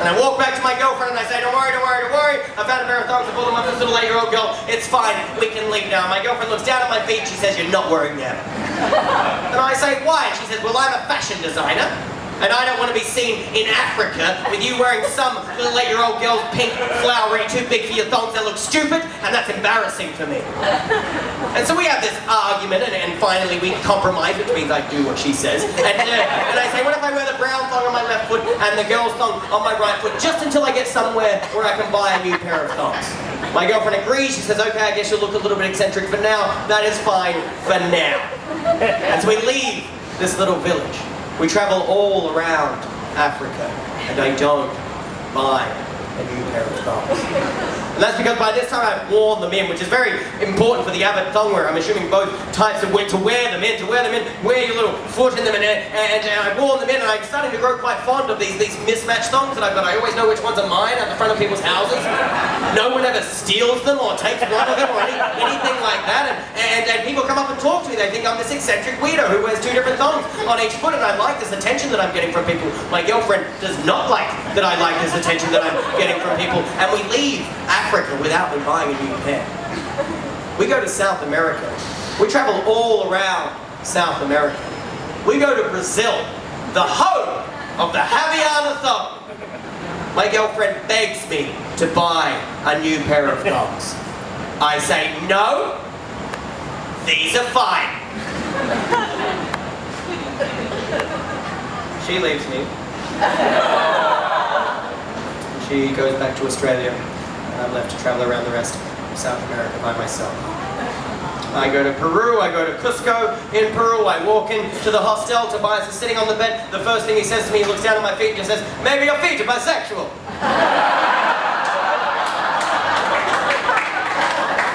And I walk back to my girlfriend and I say, don't worry, don't worry, don't worry. I found a pair of thongs and pulled them up this little 8-year-old girl. It's fine, we can leave now. My girlfriend looks down at my feet, she says, you're not wearing them. And I say, why? And she says, well, I'm a fashion designer. And I don't want to be seen in Africa with you wearing some little 8-year-old girl's pink, flowery, too big for your thongs that look stupid, and that's embarrassing for me. And so we have this argument, and finally we compromise, which means I do what she says. And I say, what if I wear the brown thong on my left foot and the girl's thong on my right foot, just until I get somewhere where I can buy a new pair of thongs? My girlfriend agrees, she says, okay, I guess you'll look a little bit eccentric for now. That is fine for now. And so we leave this little village. We travel all around Africa, and I don't buy a new pair of thongs. And that's because by this time I've worn them in, which is very important for the avid thong wearer. I'm assuming both types of wear, to wear them in, wear your little foot in them, and I've worn them in, and I'm starting to grow quite fond of these mismatched thongs that I've got. I always know which ones are mine at the front of people's houses. No one ever steals them or takes one of them or anything like that. And people come up and talk to me. They think I'm this eccentric weirdo who wears 2 different thongs on each foot, and I like this attention that I'm getting from people. My girlfriend does not like that I like this attention that I'm getting from people, and we leave Africa without me buying a new pair. We go to South America. We travel all around South America. We go to Brazil, the home of the Havaiana thong. My girlfriend begs me to buy a new pair of thongs. I say, no, these are fine. She leaves me. She goes back to Australia, and I'm left to travel around the rest of South America by myself. I go to Peru, I go to Cusco in Peru, I walk into the hostel, Tobias is sitting on the bed. The first thing he says to me, he looks down at my feet and just says, maybe your feet are bisexual.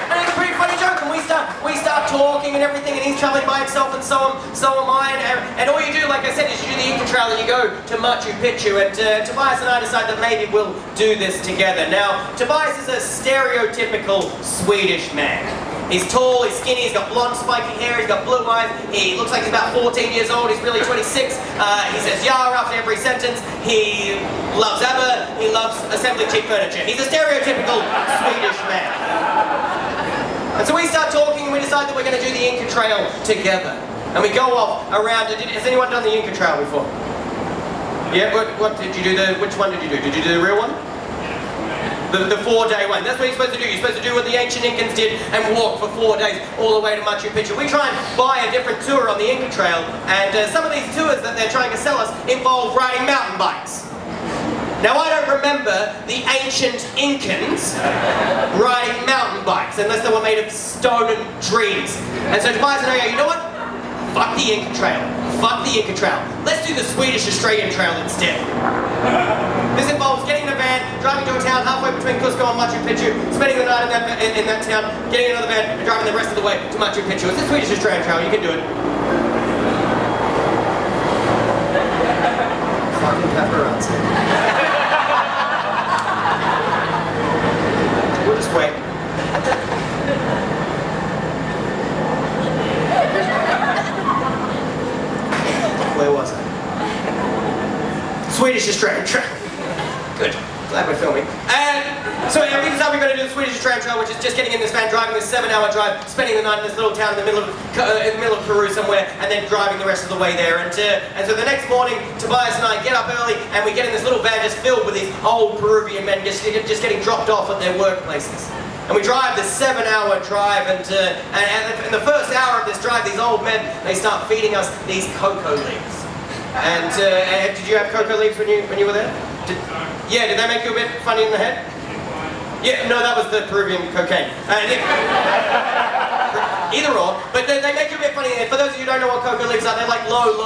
And it's a pretty funny joke, and we start talking and everything, and he's traveling by himself, and so am I, and all you do, like I said, is you do the Inca trail and you go to Machu Picchu, and Tobias and I decide that maybe we'll do this together. Now, Tobias is a stereotypical Swedish man. He's tall, he's skinny, he's got blonde spiky hair, he's got blue eyes, he looks like he's about 14 years old, he's really 26, he says "ja" after every sentence, he loves ABBA, he loves assembling cheap furniture. He's a stereotypical Swedish man. And so we start talking and we decide that we're going to do the Inca Trail together. And we go off around, has anyone done the Inca Trail before? Yeah, what did you do, which one did you do? Did you do the real one? The 4-day one. That's what you're supposed to do. You're supposed to do what the ancient Incans did and walk for 4 days all the way to Machu Picchu. We try and buy a different tour on the Inca Trail, and some of these tours that they're trying to sell us involve riding mountain bikes. Now, I don't remember the ancient Incans riding mountain bikes unless they were made of stone and trees. And so Tobias and I go, you know what? Fuck the Inca Trail. Fuck the Inca Trail. Let's do the Swedish-Australian Trail instead. This involves getting in a van, driving to a town halfway between Cusco and Machu Picchu, spending the night in that town, getting another van, and driving the rest of the way to Machu Picchu. It's the Swedish-Australian Trail. You can do it. Fucking paparazzi. We'll just wait. Where was I? Swedish-Australian Trail. Good. Glad we're filming. And so we decided we're going to do the Swedish-Australian Trail, which is just getting in this van, driving this 7-hour drive, spending the night in this little town in the middle of Peru somewhere, and then driving the rest of the way there. And so the next morning, Tobias and I get up early, and we get in this little van just filled with these old Peruvian men just getting dropped off at their workplaces. And we drive this 7-hour drive, and in the first hour of this drive, these old men, they start feeding us these cocoa leaves. And did you have cocoa leaves when you were there? Did they make you a bit funny in the head? Yeah, no, that was the Peruvian cocaine. Either or, but they make you a bit funny. For those of you who don't know what cocoa leaves are, they're like low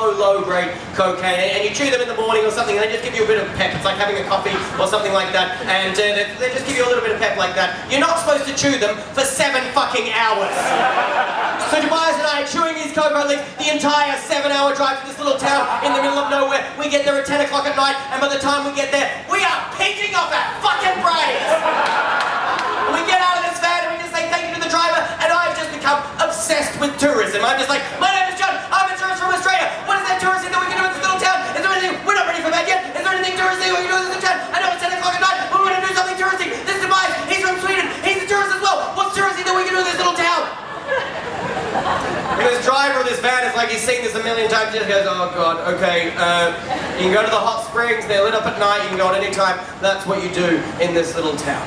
grade cocaine, and you chew them in the morning or something, and they just give you a bit of pep. It's like having a coffee or something like that, and they just give you a little bit of pep like that. You're not supposed to chew them for 7 fucking hours. So Tobias and I are chewing these cocoa leaves the entire 7-hour drive to this little town in the middle of nowhere. We get there at 10 o'clock at night, and by the time we get there, we are pinching off our fucking brains. And we get out of this van and we just say thank you to the driver, and I've just become obsessed with tourism. I'm just like, my name is John, I'm a tourist from Australia. What is that tourism that we can do in this little town? Is there anything, we're not ready for that yet. Is there anything touristy we can do in this little town? I know it's this a million times. He just goes, oh God, okay. You can go to the hot springs, they're lit up at night, you can go at any time. That's what you do in this little town.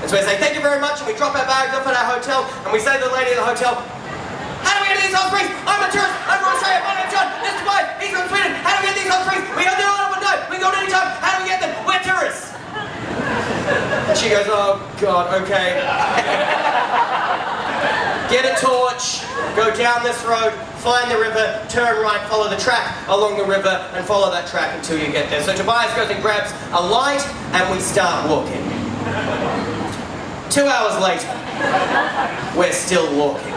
And so we say, thank you very much, and we drop our bags off at our hotel, and we say to the lady at the hotel, how do we get to these hot springs? I'm a tourist, I'm from Australia, my name's Jon, this is Mike, he's from Sweden. How do we get to these hot springs? We go there all over night, we can go at any time. How do we get them? We're tourists. And she goes, oh God, okay. Get a torch, go down this road, find the river, turn right, follow the track along the river, and follow that track until you get there. So Tobias goes and grabs a light, and we start walking. 2 hours later, we're still walking.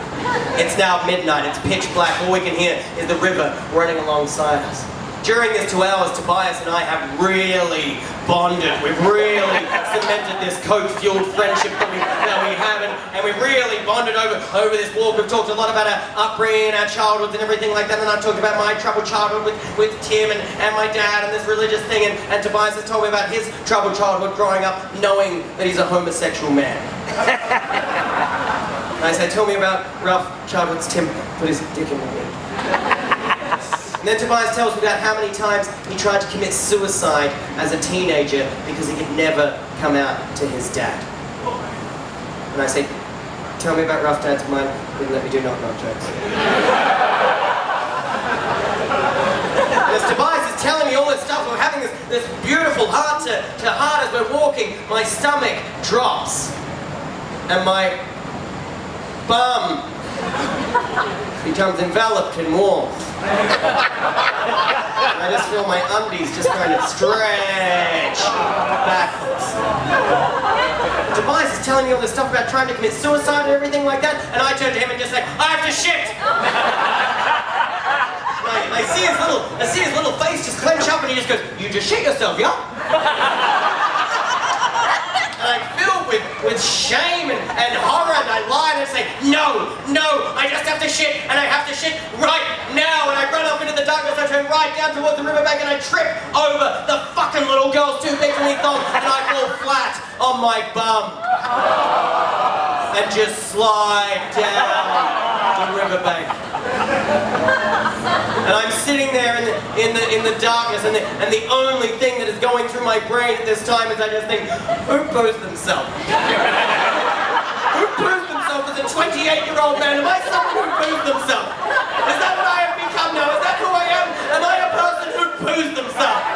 It's now midnight, it's pitch black, all we can hear is the river running alongside us. During this 2 hours, Tobias and I have really bonded. We've really cemented this coke-fueled friendship that we have, and we really bonded over this walk. We've talked a lot about our upbringing, our childhoods and everything like that, and I've talked about my troubled childhood with Tim and my dad and this religious thing, and Tobias has told me about his troubled childhood growing up knowing that he's a homosexual man. And I said, tell me about rough childhoods Tim put his dick in me. And then Tobias tells me about how many times he tried to commit suicide as a teenager because he could never come out to his dad. And I say, tell me about rough dads of mine, wouldn't let me do knock-knock jokes. And as Tobias is telling me all this stuff, we're having this beautiful heart-to-heart as we're walking, my stomach drops. And my bum becomes enveloped in warmth. I just feel my undies just kind of stretch backwards. Tobias is telling me all this stuff about trying to commit suicide and everything like that, and I turn to him and just say, I have to shit! I see his little face just clench up and he just goes, you just shit yourself, yeah? And I'm filled with shame and horror, and I lie and I say, no, I just have to shit, and I have to shit right now. And I run off into the darkness, I turn right down towards the riverbank, and I trip over the fucking little girl's too big for me thongs, and I fall flat on my bum. And just slide down the riverbank. And I'm sitting there in the darkness, and the only thing that is going through my brain at this time is I just think, who poos themselves? Who poos themselves as a 28-year-old man? Am I someone who poos themselves? Is that what I have become now? Is that who I am? Am I a person who poos themselves?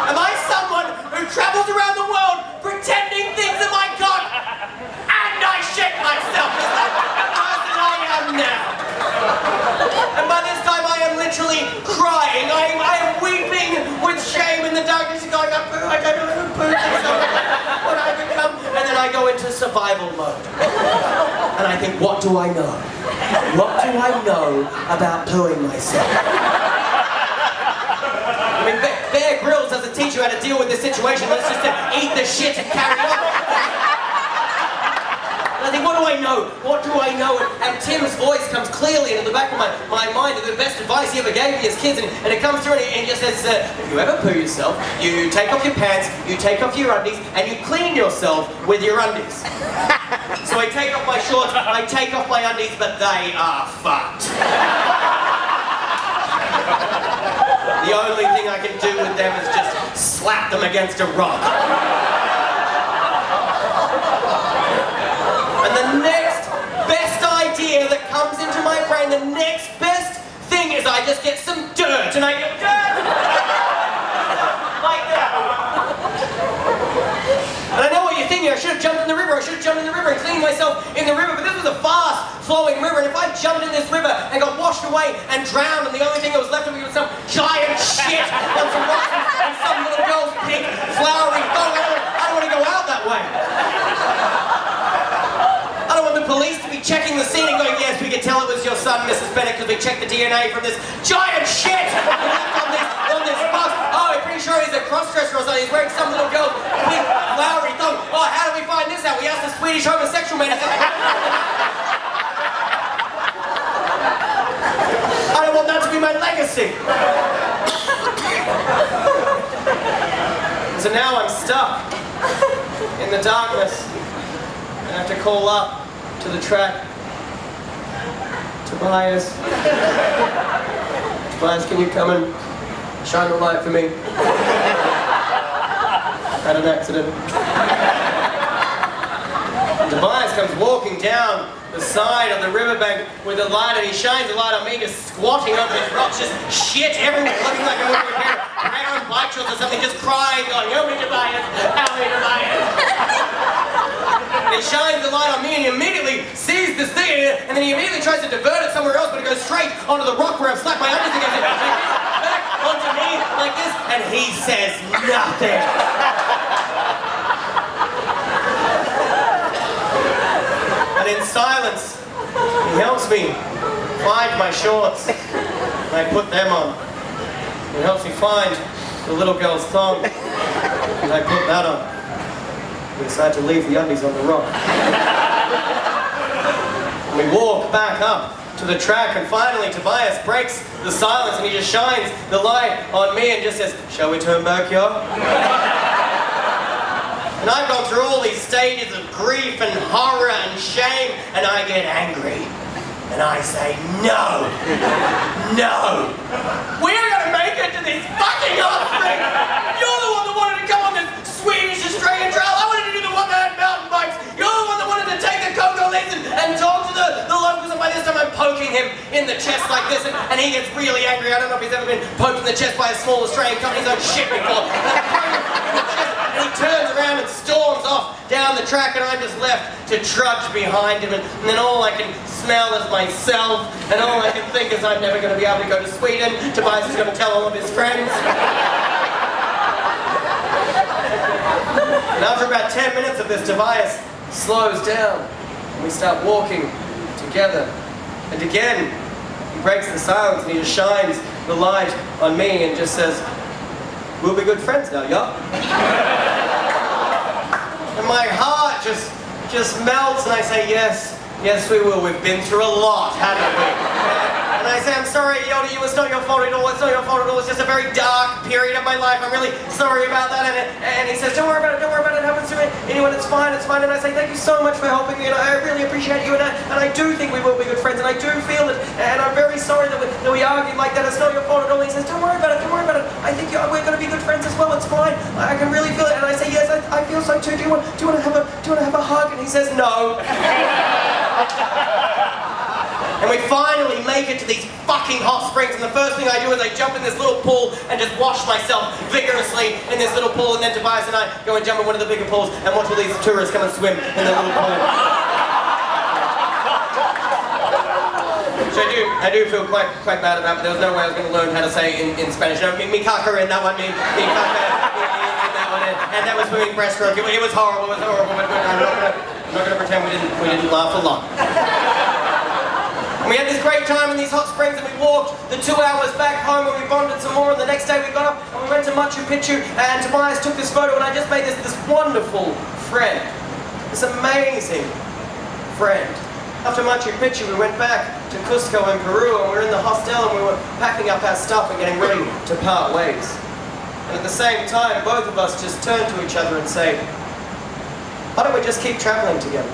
Am I someone who travels around the world pretending things are my God? And I shit myself! Is that the person I am now? And by this time I am literally crying. I am weeping with shame in the darkness, going, I don't know who pooed myself, what I become. And then I go into survival mode. And I think, what do I know? What do I know about pooing myself? I mean, Bear Grylls doesn't teach you how to deal with this situation. Let's just eat the shit and carry on. And I think, what do I know? What do I know? And Tim's voice comes clearly into the back of my mind, the best advice he ever gave me as kids, and it comes through and he just says, if you ever poo yourself, you take off your pants, you take off your undies, and you clean yourself with your undies. So I take off my shorts, I take off my undies, but they are fucked. The only thing I can do with them is just slap them against a rock. And the next best idea that comes into my brain, the next best thing is I just get some dirt, and I get dirt! Like that. And I know what you're thinking, I should have jumped in the river and cleaned myself in the river, but this was a fast-flowing river, and if I jumped in this river and got washed away and drowned, and the only thing that was left of me was some giant shit on some rocks and some little girl's pink, flowery thong, I don't want to go out that way. I don't want the police to be checking the scene and going, yes, we can tell it was your son, Mrs. Bennett, because we checked the DNA from this giant shit on this box. Oh, I'm pretty sure he's a cross-dresser or something. He's wearing some little girl's pink, flowery thong. Oh, how do we find this out? We asked the Swedish homosexual man. I don't want that to be my legacy. So now I'm stuck in the darkness. I have to call up to the track. Tobias. Tobias, can you come and shine the light for me? Had an accident. Tobias comes walking down the side of the riverbank with a light, and he shines a light on me, just squatting under his rocks, just shit everywhere, looking like a little pair of brown bike shorts or something, just crying, going, "Help me, Tobias! Help me, Tobias!" And he shines the light on me, and he immediately sees this thing, and then he immediately tries to divert it somewhere else, but it goes straight onto the rock where I've slapped my unders against it, back onto me like this, and he says nothing. And in silence, he helps me find my shorts, and I put them on. He helps me find the little girl's thong, and I put that on. We decide to leave the undies on the rock. And we walk back up to the track, and finally Tobias breaks the silence, and he just shines the light on me and just says, "Shall we turn back, yo?" And I've gone through all these stages of grief and horror and shame, and I get angry. And I say, "No! No! We're gonna make it to this fucking offspring! You're the one that wanted to go on this Swedish Australian trail! I wanted to do the one that had mountain bikes! You're the one that wanted to take the cocoa leaves and talk to the locals, and by this time I'm poking him in the chest like this, and he gets really angry. I don't know if he's ever been poked in the chest by a small Australian company's own shit before. And he turns around and storms off down the track, and I'm just left to trudge behind him, and then all I can smell is myself, and all I can think is I'm never going to be able to go to Sweden. Tobias is going to tell all of his friends. And after about 10 minutes of this, Tobias slows down, and we start walking together. And again, he breaks the silence, and he just shines the light on me and just says, "We'll be good friends now, yeah?" And my heart just melts, and I say, "Yes, yes we will. We've been through a lot, haven't we?" And I say, "I'm sorry, Yoda, it's not your fault at all. It's not your fault at all. It's just a very dark period of my life. I'm really sorry about that." And he says, "Don't worry about it. Don't worry about it. It happens to anyone. It's fine. It's fine." And I say, "Thank you so much for helping me, and I really appreciate you. And I do think we will be good friends, and I do feel it. And I'm very sorry that we argued like that. It's not your fault at all." And he says, "Don't worry about it. Don't worry about it. I think we're going to be good friends as well. It's fine. I can really feel it." And I say, "Yes, I feel so too. Do you want to have a hug?" And he says, "No." And we finally make it to these fucking hot springs, and the first thing I do is I jump in this little pool and just wash myself vigorously in this little pool, and then Tobias and I go and jump in one of the bigger pools and watch all these tourists come and swim in the little pool. Which I do feel quite bad about, but there was no way I was going to learn how to say in Spanish. No, mi caca in that one, mi caca in that one, and that was swimming breaststroke. It was horrible, but I'm not going to pretend we didn't laugh a lot. And we had this great time in these hot springs, and we walked the 2 hours back home, and we bonded some more, and the next day we got up and we went to Machu Picchu, and Tobias took this photo, and I just made this wonderful friend. This amazing friend. After Machu Picchu, we went back to Cusco in Peru, and we were in the hostel, and we were packing up our stuff and getting ready to part ways. And at the same time, both of us just turned to each other and say, "Why don't we just keep traveling together?"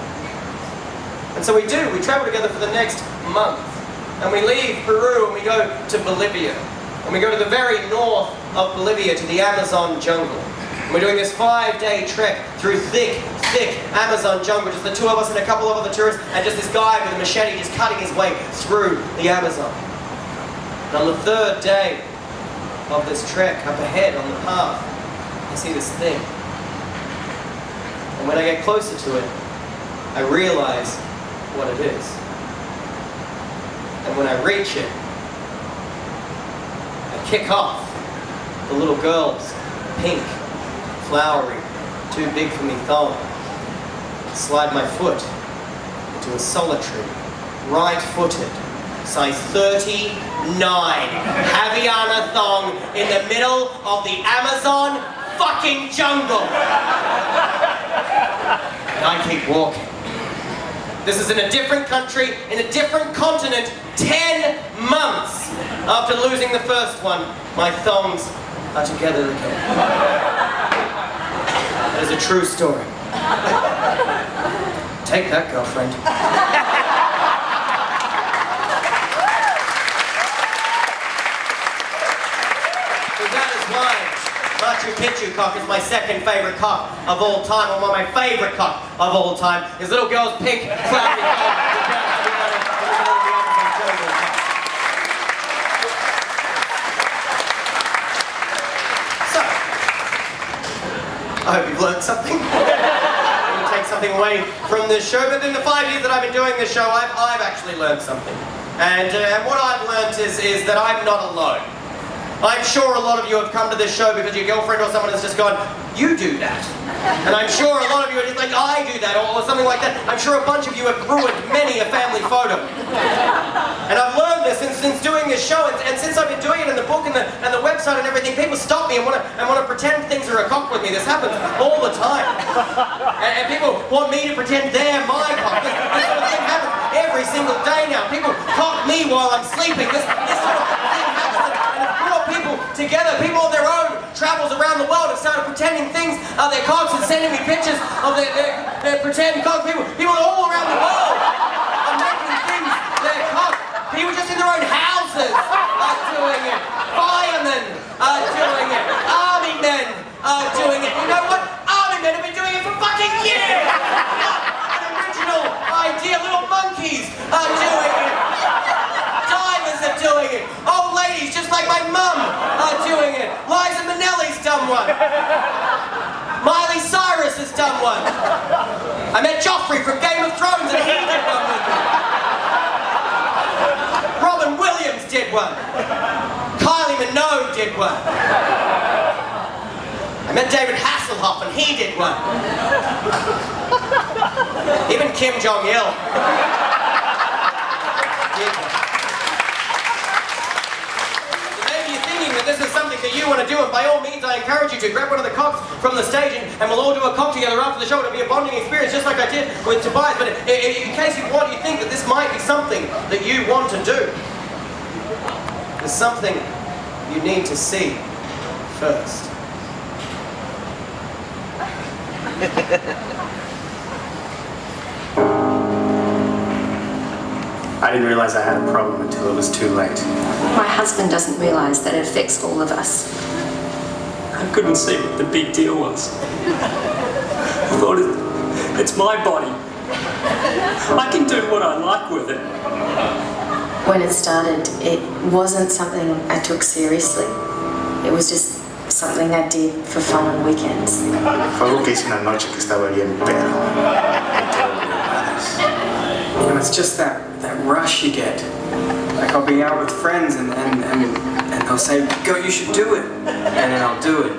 And so we do. We travel together for the next month. And we leave Peru and we go to Bolivia. And we go to the very north of Bolivia, to the Amazon jungle. And we're doing this 5-day trek through thick Amazon jungle. Just the two of us and a couple of other tourists, and just this guy with a machete just cutting his way through the Amazon. And on the 3rd day of this trek, up ahead on the path, I see this thing. And when I get closer to it, I realize what it is. And when I reach it, I kick off the little girl's pink, flowery, too big for me thong. Slide my foot into a solitary, right-footed, size 39 Havaiana thong in the middle of the Amazon fucking jungle. And I keep walking. This is in a different country, in a different continent, 10 months after losing the first one. My thongs are together again. That is a true story. Take that, girlfriend. Machu Picchu cock is my second favourite cock of all time, and one of my favourite cock of all time is little girl's pink cloudy cock. So, I hope you've learned something. Take something away from this show, but in the 5 years that I've been doing this show, I've actually learned something. And what I've learned is that I'm not alone. I'm sure a lot of you have come to this show because your girlfriend or someone has just gone, you do that. And I'm sure a lot of you are just like, I do that, or something like that. I'm sure a bunch of you have ruined many a family photo. And I've learned this since doing this show, and since I've been doing it in the book and the website and everything, people stop me and want to pretend things are a cock with me. This happens all the time. And people want me to pretend they're my cock. This sort of thing happens every single day now. People cock me while I'm sleeping. This sort of thing happens, and it's brought people together. People on their own travels around the world have started pretending things are their cocks and sending me pictures of their pretend cocks. People all around the world are making things their cocks. People just in their own houses are doing it. Firemen are doing it. Army men are doing it. You know what? Army men have been doing it for fucking years. An original idea. Little monkeys are doing it. Divers are doing it. Old ladies just like my mum are doing it. Liza Minnelli's done one. Miley Cyrus has done one. I met Joffrey from Game of Thrones and he did one with me. Robin Williams did one. Kylie Minogue did one. I met David Hasselhoff and he did one. Even Kim Jong-il did one. That this is something that you want to do, and by all means I encourage you to grab one of the cocks from the stage and we'll all do a cock together after the show. It'll be a bonding experience just like I did with Tobias, but in case you think that this might be something that you want to do, there's something you need to see first. I didn't realize I had a problem until it was too late. My husband doesn't realize that it affects all of us. I couldn't see what the big deal was. I thought it's my body. I can do what I like with it. When it started, it wasn't something I took seriously. It was just something I did for fun on weekends. Fue algo que hice una noche que estaba bien pedo. You know, it's just that rush you get. Like I'll be out with friends and they'll say, go, you should do it. And then I'll do it.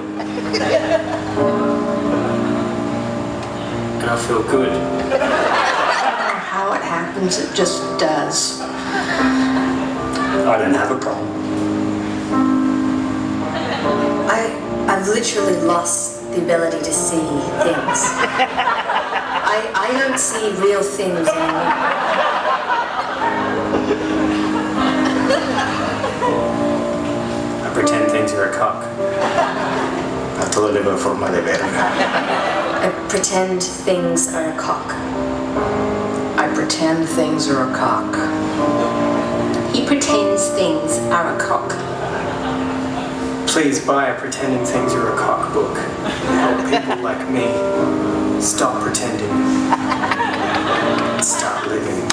And I'll feel good. I don't know how it happens, it just does. I don't have a problem. I've literally lost the ability to see things. I don't see real things anymore. I pretend things are a cock. A todo le veo forma de verga. I pretend things are a cock. I pretend things are a cock. He pretends things are a cock. Please buy a Pretending Things Are a Cock book. Help people like me stop pretending and start living.